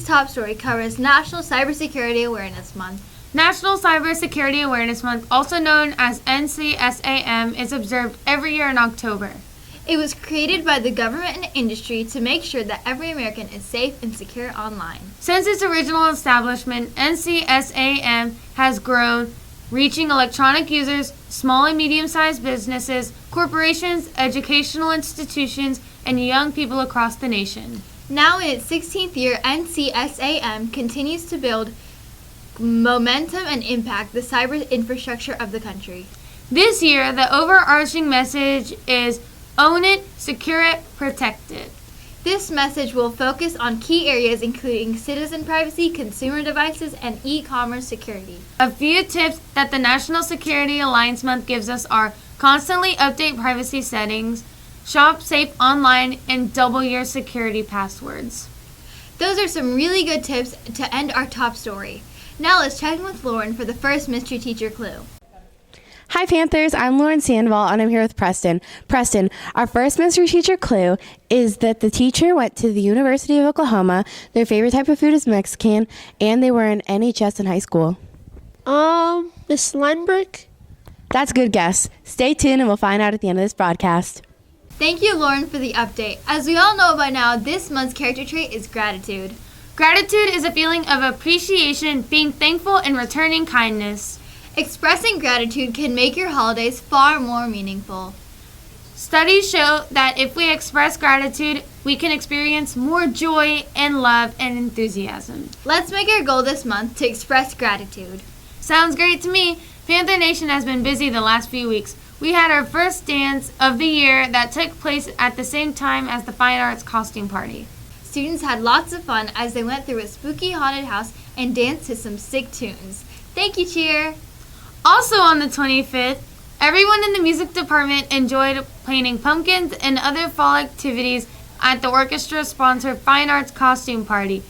top story covers National Cybersecurity Awareness Month. National Cybersecurity Awareness Month, also known as NCSAM, is observed every year in October. It was created by the government and industry to make sure that every American is safe and secure online. Since its original establishment, NCSAM has grown, reaching electronic users, small and medium-sized businesses, corporations, educational institutions, and young people across the nation. Now in its 16th year, NCSAM continues to build momentum and impact the cyber infrastructure of the country. This year, the overarching message is Own it, secure it, protect it. This message will focus on key areas including citizen privacy, consumer devices, and e-commerce security. A few tips that the National Security Alliance Month gives us are constantly update privacy settings, shop safe online, and double your security passwords. Those are some really good tips to end our top story. Now let's check in with Lauren for the first mystery teacher clue. Hi Panthers, I'm Lauren Sandoval and I'm here with Preston. Preston, our first mystery teacher clue is that the teacher went to the University of Oklahoma, their favorite type of food is Mexican, and they were in NHS in high school. Miss Linebrick? That's a good guess. Stay tuned and we'll find out at the end of this broadcast. Thank you, Lauren, for the update. As we all know by now, this month's character trait is gratitude. Gratitude is a feeling of appreciation, being thankful, and returning kindness. Expressing gratitude can make your holidays far more meaningful. Studies show that if we express gratitude, we can experience more joy and love and enthusiasm. Let's make our goal this month to express gratitude. Sounds great to me. Panther Nation has been busy the last few weeks. We had our first dance of the year that took place at the same time as the Fine Arts costume party. Students had lots of fun as they went through a spooky haunted house and danced to some sick tunes. Thank you, cheer! Also on the 25th, everyone in the music department enjoyed painting pumpkins and other fall activities at the orchestra-sponsored Fine Arts costume party.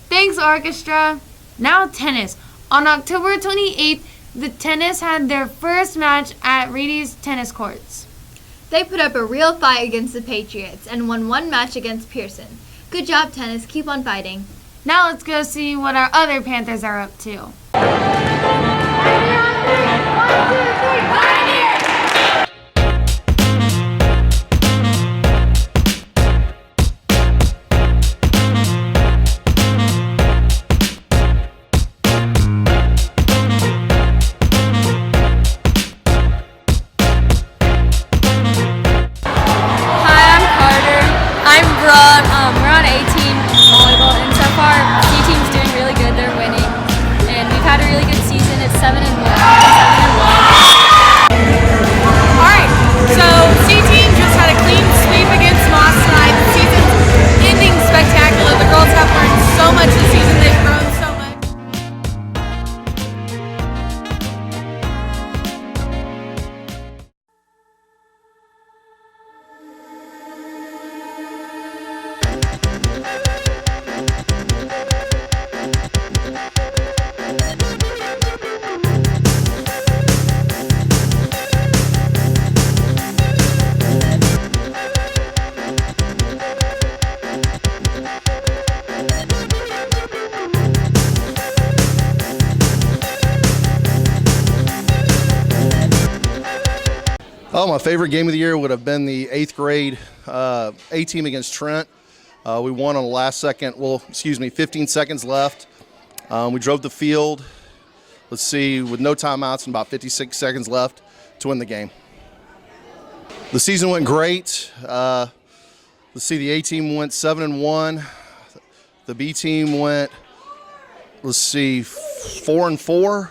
Thanks, orchestra! Now tennis. On October 28th, the tennis had their first match at Reedy's tennis courts. They put up a real fight against the Patriots and won one match against Pearson. Good job, tennis. Keep on fighting. Now let's go see what our other Panthers are up to. We're on A team in volleyball, and so far C team's doing really good. They're winning, and we've had a really good season. It's 7-1. All right, so C team just had a clean sweep against Moss tonight. The season's ending spectacular. The girls have learned so much this season. They've grown so much. Oh, my favorite game of the year would have been the 8th grade A team against Trent. We won on the last second, 15 seconds left. We drove the field, with no timeouts and about 56 seconds left to win the game. The season went great. The A team went 7-1. The B team went, 4-4.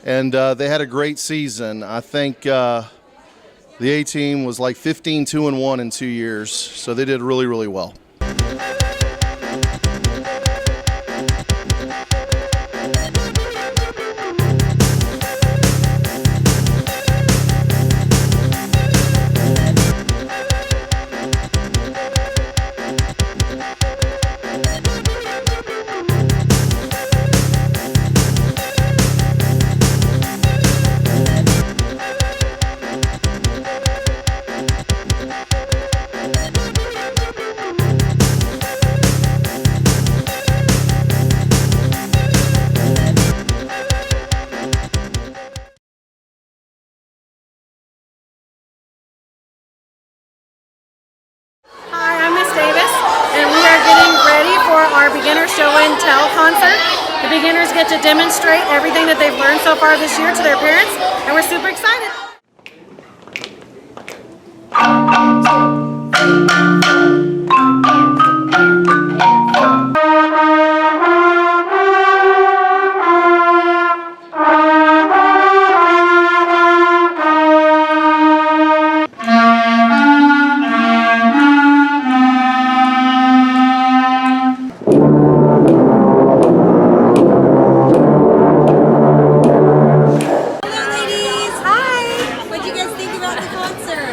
And they had a great season. I think the A team was like 15-2-1 in 2 years, so they did really, really well. for our beginner show and tell concert. The beginners get to demonstrate everything that they've learned so far this year to their parents, and we're super excited.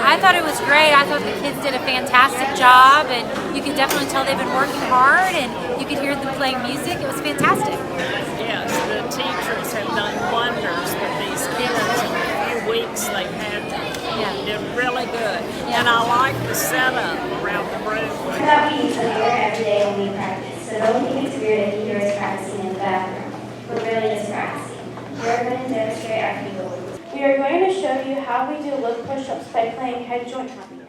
I thought it was great. I thought the kids did a fantastic job, and you could definitely tell they've been working hard, and you could hear them playing music. It was fantastic. Yes, the teachers have done wonders with these kids in the few weeks they've had them. Yeah. They're really good. Yeah. And I like the setup around the room. That we use a mirror every day when we practice. So don't think it's weird if you hear us practicing in the bathroom. We're really just practicing. We're going to demonstrate our keyboard. We are going to show you how we do look push-ups by playing head joint happiness.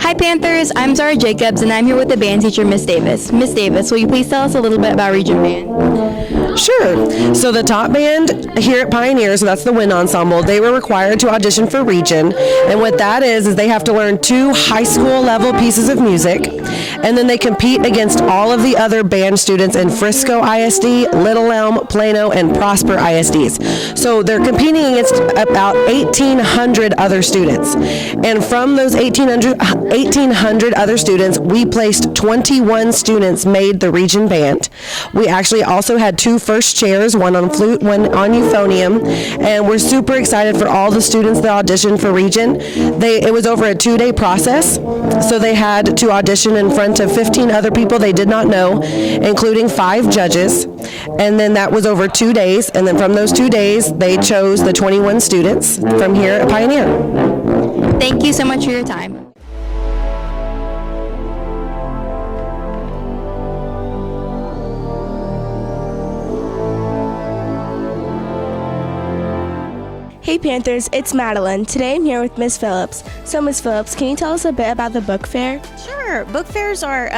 Hi Panthers, I'm Zara Jacobs and I'm here with the band teacher, Miss Davis. Miss Davis, will you please tell us a little bit about Region Band? Sure. So the top band here at Pioneer, so that's the wind ensemble, they were required to audition for Region. And what that is they have to learn 2 high school level pieces of music, and then they compete against all of the other band students in Frisco ISD, Little Elm, Plano, and Prosper ISDs. So they're competing against about 1,800 other students. And from those 1,800 other students, we placed 21 students made the Region Band. We actually also had 2 first chairs, one on flute, one on euphonium, and we're super excited for all the students that auditioned for Region. It was over a 2-day process, so they had to audition in front of 15 other people they did not know, including 5 judges, and then that was over 2 days, and then from those 2 days, they chose the 21 students from here at Pioneer. Thank you so much for your time. Hey Panthers, it's Madeline. Today I'm here with Miss Phillips. So Miss Phillips, can you tell us a bit about the book fair? Sure. Book fairs are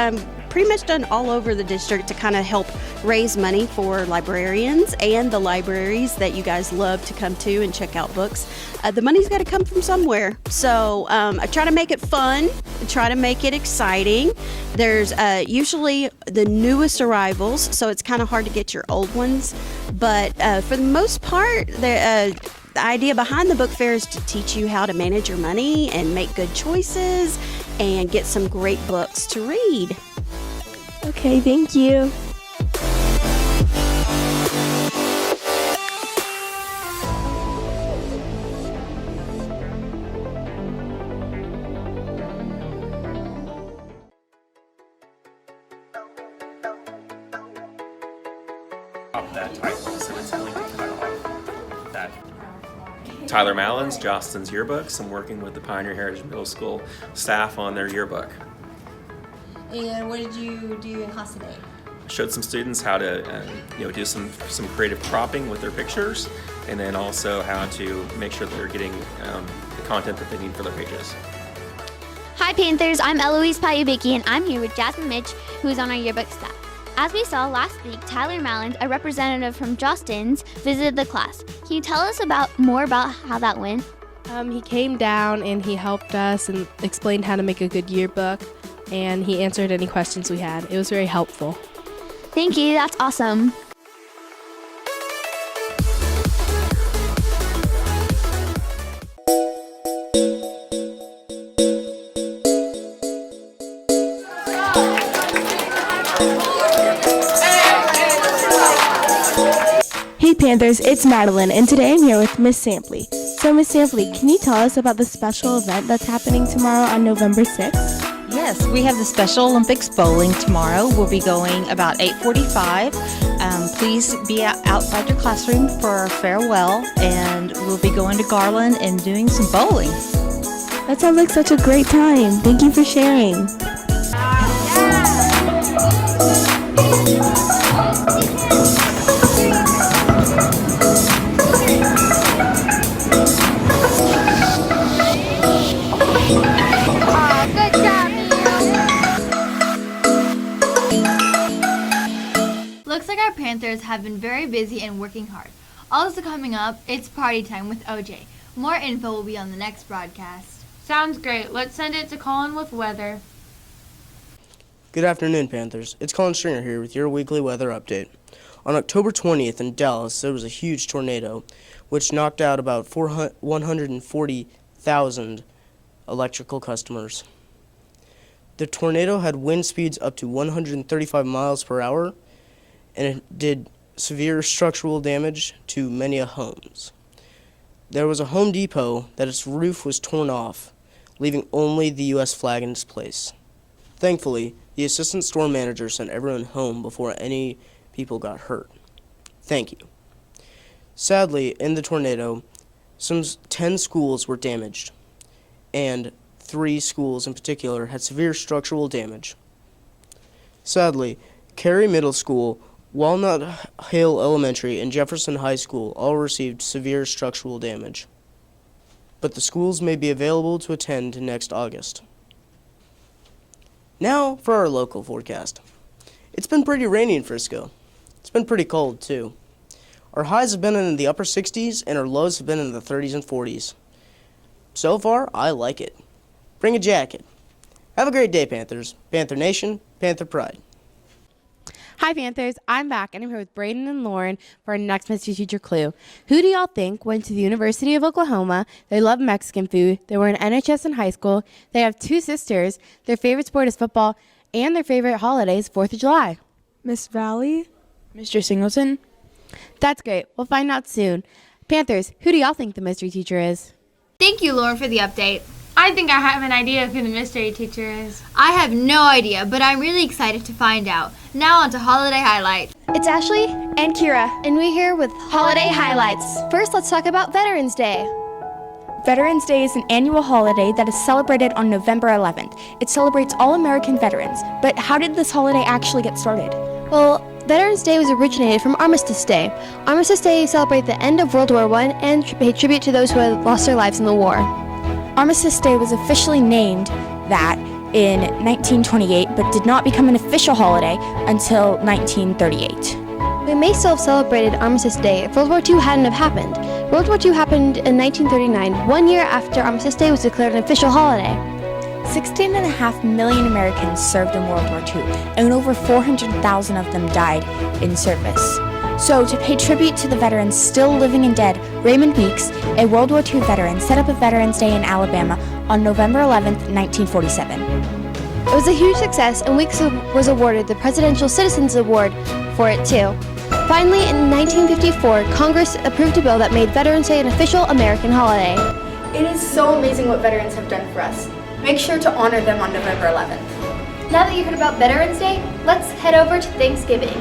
pretty much done all over the district to kind of help raise money for librarians and the libraries that you guys love to come to and check out books. The money's got to come from somewhere. So I try to make it fun, try to make it exciting. There's usually the newest arrivals, so it's kind of hard to get your old ones. But for the most part, the idea behind the book fair is to teach you how to manage your money and make good choices and get some great books to read. Okay, thank you. That title, so it's going to cut off that. Tyler Mallon's Jostin's yearbooks. I'm working with the Pioneer Heritage Middle School staff on their yearbook. And what did you do in class today? Showed some students how to do some creative cropping with their pictures, and then also how to make sure that they're getting the content that they need for their pages. Hi Panthers, I'm Eloise Payubicki and I'm here with Jasmine Mitch, who is on our yearbook staff. As we saw last week, Tyler Mallon, a representative from Jostin's, visited the class. Can you tell us more about how that went? He came down and he helped us and explained how to make a good yearbook, and he answered any questions we had. It was very helpful. Thank you, that's awesome. Hey Panthers, it's Madeline, and today I'm here with Miss Sampley. So Miss Sampley, can you tell us about the special event that's happening tomorrow on November 6th? Yes, we have the Special Olympics bowling tomorrow. We'll be going about 8:45. Please be outside your classroom for our farewell, and we'll be going to Garland and doing some bowling. That sounds like such a great time. Thank you for sharing. Looks like our Panthers have been very busy and working hard. Also coming up, it's party time with OJ. More info will be on the next broadcast. Sounds great. Let's send it to Colin with weather. Good afternoon, Panthers. It's Colin Stringer here with your weekly weather update. On October 20th in Dallas, there was a huge tornado, which knocked out about 140,000 electrical customers. The tornado had wind speeds up to 135 miles per hour, and it did severe structural damage to many homes. There was a Home Depot that its roof was torn off, leaving only the U.S. flag in its place. Thankfully, the assistant store manager sent everyone home before any people got hurt. Thank you. Sadly, in the tornado, some 10 schools were damaged, and 3 schools in particular had severe structural damage. Sadly, Cary Middle School, Walnut Hill Elementary, and Jefferson High School all received severe structural damage, but the schools may be available to attend next August. Now for our local forecast. It's been pretty rainy in Frisco. It's been pretty cold, too. Our highs have been in the upper 60s, and our lows have been in the 30s and 40s. So far, I like it. Bring a jacket. Have a great day, Panthers. Panther Nation, Panther Pride. Hi, Panthers. I'm back, and I'm here with Brayden and Lauren for our next Mystery Teacher Clue. Who do y'all think went to the University of Oklahoma? They love Mexican food. They were in NHS in high school. They have 2 sisters. Their favorite sport is football, and their favorite holiday is 4th of July. Miss Valley? Mr. Singleton? That's great. We'll find out soon. Panthers, who do y'all think the mystery teacher is? Thank you, Lauren, for the update. I think I have an idea of who the mystery teacher is. I have no idea, but I'm really excited to find out. Now on to holiday highlights. It's Ashley and Kira, and we're here with Holiday Highlights. First, let's talk about Veterans Day. Veterans Day is an annual holiday that is celebrated on November 11th. It celebrates all American veterans. But how did this holiday actually get started? Well, Veterans Day was originated from Armistice Day. Armistice Day celebrates the end of World War I and paid tribute to those who had lost their lives in the war. Armistice Day was officially named that in 1928, but did not become an official holiday until 1938. We may still have celebrated Armistice Day if World War II hadn't have happened. World War II happened in 1939, 1 year after Armistice Day was declared an official holiday. 16.5 million Americans served in World War II, and over 400,000 of them died in service. So, to pay tribute to the veterans still living and dead, Raymond Weeks, a World War II veteran, set up a Veterans Day in Alabama on November 11th, 1947. It was a huge success, and Weeks was awarded the Presidential Citizens Award for it too. Finally, in 1954, Congress approved a bill that made Veterans Day an official American holiday. It is so amazing what veterans have done for us. Make sure to honor them on November 11th. Now that you heard about Veterans Day, let's head over to Thanksgiving.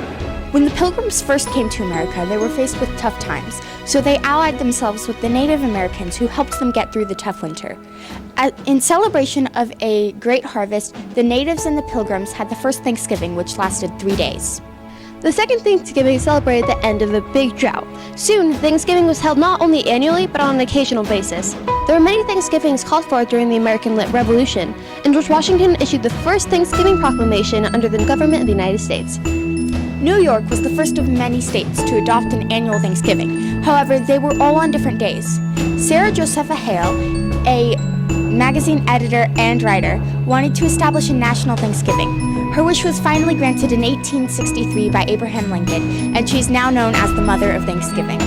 When the Pilgrims first came to America, they were faced with tough times, so they allied themselves with the Native Americans who helped them get through the tough winter. In celebration of a great harvest, the natives and the Pilgrims had the first Thanksgiving, which lasted 3 days. The second Thanksgiving celebrated the end of the big drought. Soon, Thanksgiving was held not only annually, but on an occasional basis. There were many Thanksgivings called for during the American Revolution, and George Washington issued the first Thanksgiving proclamation under the government of the United States. New York was the first of many states to adopt an annual Thanksgiving. However, they were all on different days. Sarah Josepha Hale, a magazine editor and writer, wanted to establish a national Thanksgiving. Her wish was finally granted in 1863 by Abraham Lincoln, and she's now known as the Mother of Thanksgiving.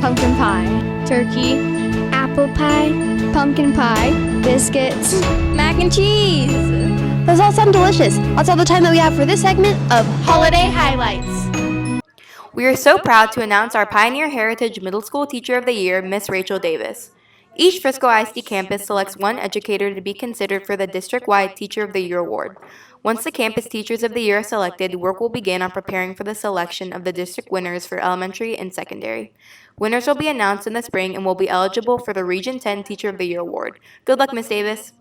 Pumpkin pie, turkey, apple pie, pumpkin pie, biscuits, mac and cheese. Those all sound delicious. That's all the time that we have for this segment of Holiday Highlights. We are so proud to announce our Pioneer Heritage Middle School Teacher of the Year, Miss Rachel Davis. Each Frisco ISD campus selects one educator to be considered for the district-wide Teacher of the Year award. Once the campus Teachers of the Year are selected, work will begin on preparing for the selection of the district winners for elementary and secondary. Winners will be announced in the spring and will be eligible for the Region 10 Teacher of the Year award. Good luck, Miss Davis.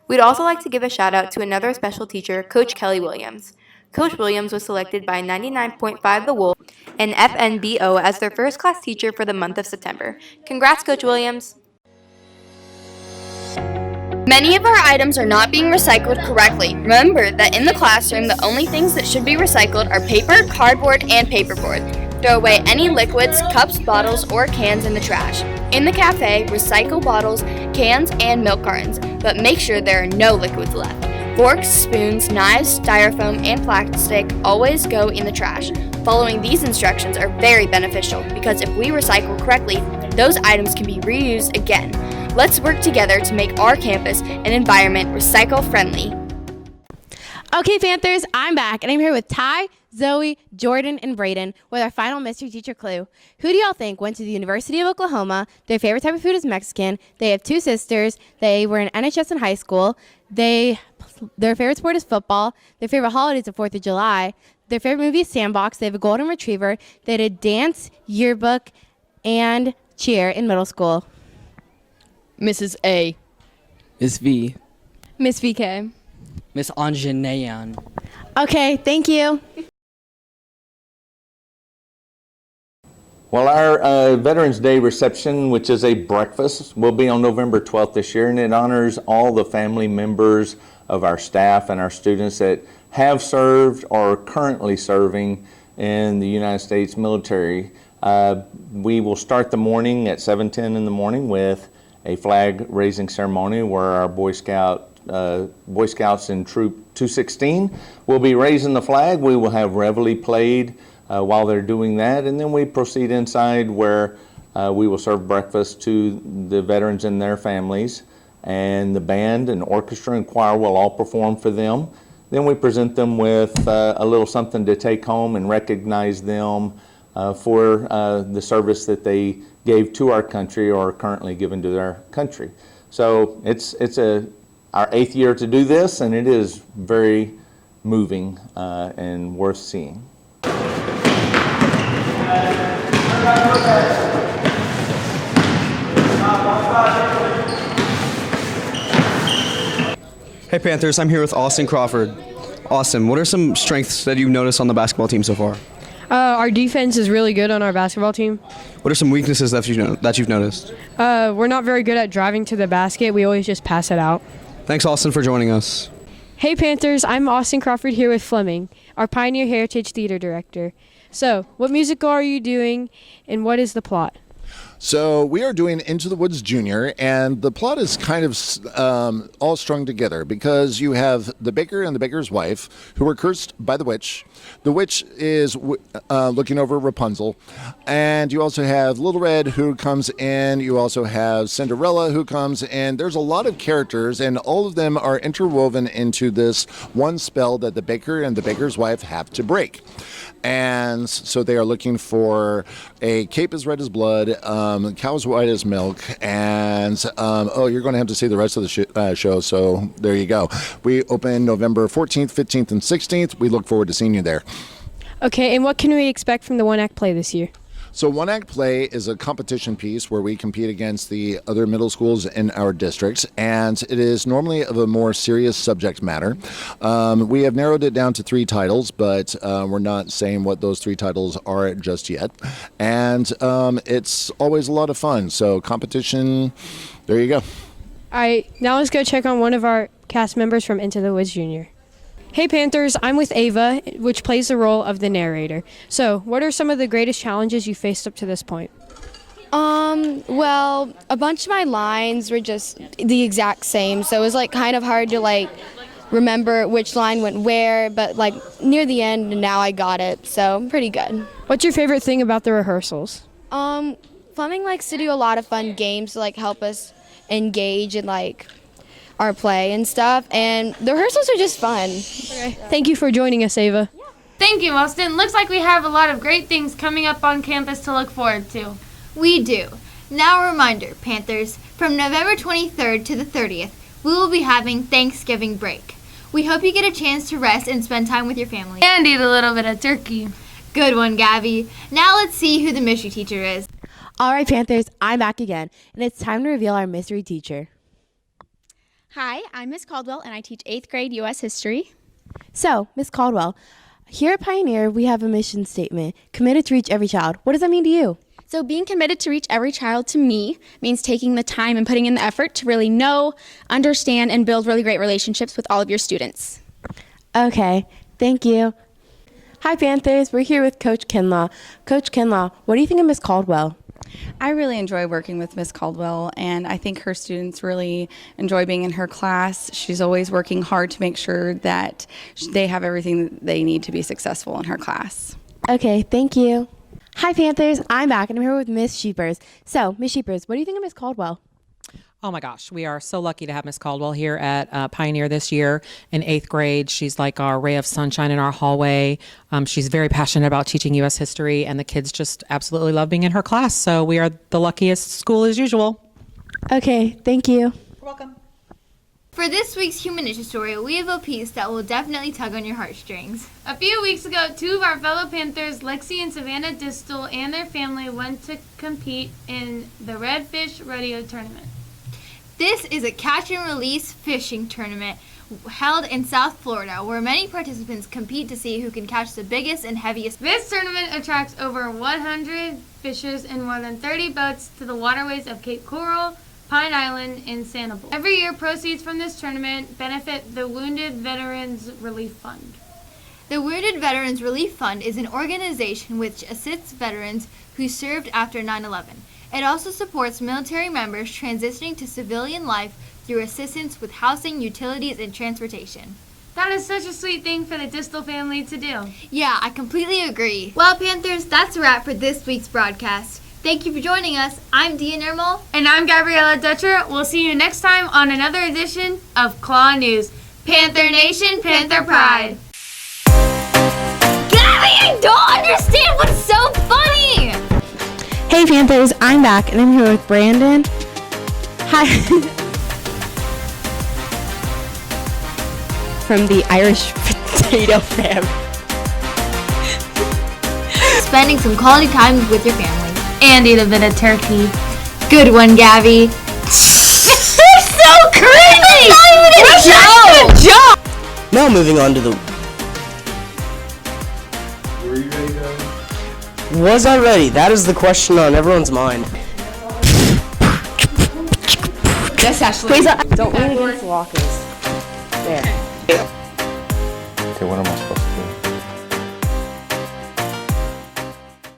We'd also like to give a shout out to another special teacher, Coach Kelly Williams. Coach Williams was selected by 99.5 The Wolf and FNBO as their first class teacher for the month of September. Congrats, Coach Williams! Many of our items are not being recycled correctly. Remember that in the classroom, the only things that should be recycled are paper, cardboard, and paperboard. Throw away any liquids, cups, bottles, or cans in the trash. In the cafe, recycle bottles, cans, and milk cartons, but make sure there are no liquids left. Forks, spoons, knives, styrofoam, and plastic always go in the trash. Following these instructions are very beneficial because if we recycle correctly, those items can be reused again. Let's work together to make our campus and environment recycle-friendly. Okay, Panthers, I'm back, and I'm here with Ty, Zoe, Jordan, and Brayden with our final mystery teacher clue. Who do y'all think went to the University of Oklahoma? Their favorite type of food is Mexican. They have 2 sisters. They were in NHS in high school. Their favorite sport is football. Their favorite holiday is the 4th of July. Their favorite movie is Sandbox. They have a golden retriever. They did dance, yearbook, and cheer in middle school. Mrs. A. Miss V. Miss VK. Miss Anjanayan. Okay, thank you. Well, our Veterans Day reception, which is a breakfast, will be on November 12th this year, and it honors all the family members of our staff and our students that have served or are currently serving in the United States military. We will start the morning at 7:10 in the morning with a flag raising ceremony where our Boy Scouts in Troop 216 will be raising the flag. We will have reveille played while they're doing that, and then we proceed inside where we will serve breakfast to the veterans and their families, and the band and orchestra and choir will all perform for them. Then we present them with a little something to take home and recognize them for the service that they gave to our country or are currently given to their country. So it's our 8th year to do this, and it is very moving and worth seeing. Hey Panthers, I'm here with Austin Crawford. Austin, what are some strengths that you've noticed on the basketball team so far? Our defense is really good on our basketball team. What are some weaknesses that you've noticed? We're not very good at driving to the basket. We always just pass it out. Thanks, Austin, for joining us. Hey Panthers, I'm Austin Crawford here with Fleming, our Pioneer Heritage Theater Director. So, what musical are you doing, and what is the plot? So we are doing Into the Woods Junior, and the plot is kind of all strung together because you have the baker and the baker's wife who were cursed by the witch. The witch is looking over Rapunzel, and you also have Little Red who comes in. You also have Cinderella who comes in. There's a lot of characters, and all of them are interwoven into this one spell that the baker and the baker's wife have to break. And so they are looking for a cape as red as blood, cow as white as milk, and you're going to have to see the rest of the show, so there you go. We open November 14th, 15th, and 16th. We look forward to seeing you there. Okay, and what can we expect from the one-act play this year? So One Act Play is a competition piece where we compete against the other middle schools in our district, and it is normally of a more serious subject matter. We have narrowed it down to 3 titles, but we're not saying what those 3 titles are just yet. And it's always a lot of fun. So competition, there you go. All right, now let's go check on one of our cast members from Into the Woods Junior. Hey Panthers, I'm with Ava, which plays the role of the narrator. So, what are some of the greatest challenges you faced up to this point? Well, a bunch of my lines were just the exact same, so it was kind of hard to remember which line went where, but near the end now I got it, so pretty good. What's your favorite thing about the rehearsals? Fleming likes to do a lot of fun games to help us engage in our play and stuff, and the rehearsals are just fun. Okay. Thank you for joining us, Ava. Thank you, Austin. Looks like we have a lot of great things coming up on campus to look forward to. We do. Now a reminder, Panthers, from November 23rd to the 30th, we will be having Thanksgiving break. We hope you get a chance to rest and spend time with your family. And eat a little bit of turkey. Good one, Gabby. Now let's see who the mystery teacher is. All right, Panthers, I'm back again, and it's time to reveal our mystery teacher. Hi, I'm Miss Caldwell, and I teach 8th grade U.S. History. So, Miss Caldwell, here at Pioneer, we have a mission statement, committed to reach every child. What does that mean to you? So being committed to reach every child to me means taking the time and putting in the effort to really know, understand, and build really great relationships with all of your students. Okay, thank you. Hi, Panthers. We're here with Coach KLAW. Coach KLAW, what do you think of Miss Caldwell? I really enjoy working with Miss Caldwell, and I think her students really enjoy being in her class. She's always working hard to make sure that they have everything that they need to be successful in her class. Okay, thank you. Hi, Panthers. I'm back, and I'm here with Miss Sheepers. So, Miss Sheepers, what do you think of Miss Caldwell? Oh my gosh, we are so lucky to have Miss Caldwell here at Pioneer this year in 8th grade. She's like our ray of sunshine in our hallway. She's very passionate about teaching U.S. history, and the kids just absolutely love being in her class. So we are the luckiest school as usual. Okay, thank you. You're welcome. For this week's Human Issue Story, we have a piece that will definitely tug on your heartstrings. A few weeks ago, 2 of our fellow Panthers, Lexi and Savannah Distel, and their family went to compete in the Redfish Rodeo Tournament. This is a catch and release fishing tournament held in South Florida, where many participants compete to see who can catch the biggest and heaviest. This tournament attracts over 100 fishers and more than 30 boats to the waterways of Cape Coral, Pine Island, and Sanibel. Every year, proceeds from this tournament benefit the Wounded Veterans Relief Fund. The Wounded Veterans Relief Fund is an organization which assists veterans who served after 9/11. It also supports military members transitioning to civilian life through assistance with housing, utilities, and transportation. That is such a sweet thing for the Distel family to do. Yeah, I completely agree. Well, Panthers, that's a wrap for this week's broadcast. Thank you for joining us. I'm Dia Nirmal. And I'm Gabriella Dutcher. We'll see you next time on another edition of KLAW News. Panther Nation, Panther Pride. Gabby, I don't understand what's so funny! Hey, Panthers, I'm back, and I'm here with Brandon. Hi. From the Irish Potato Family. Spending some quality time with your family. And eat a bit of turkey. Good one, Gabby. You're so crazy! It's not even a joke! Now moving on to the... Were you ready to go? Was I ready? That is the question on everyone's mind. Yes, Ashley. Please don't lean against the lockers. There.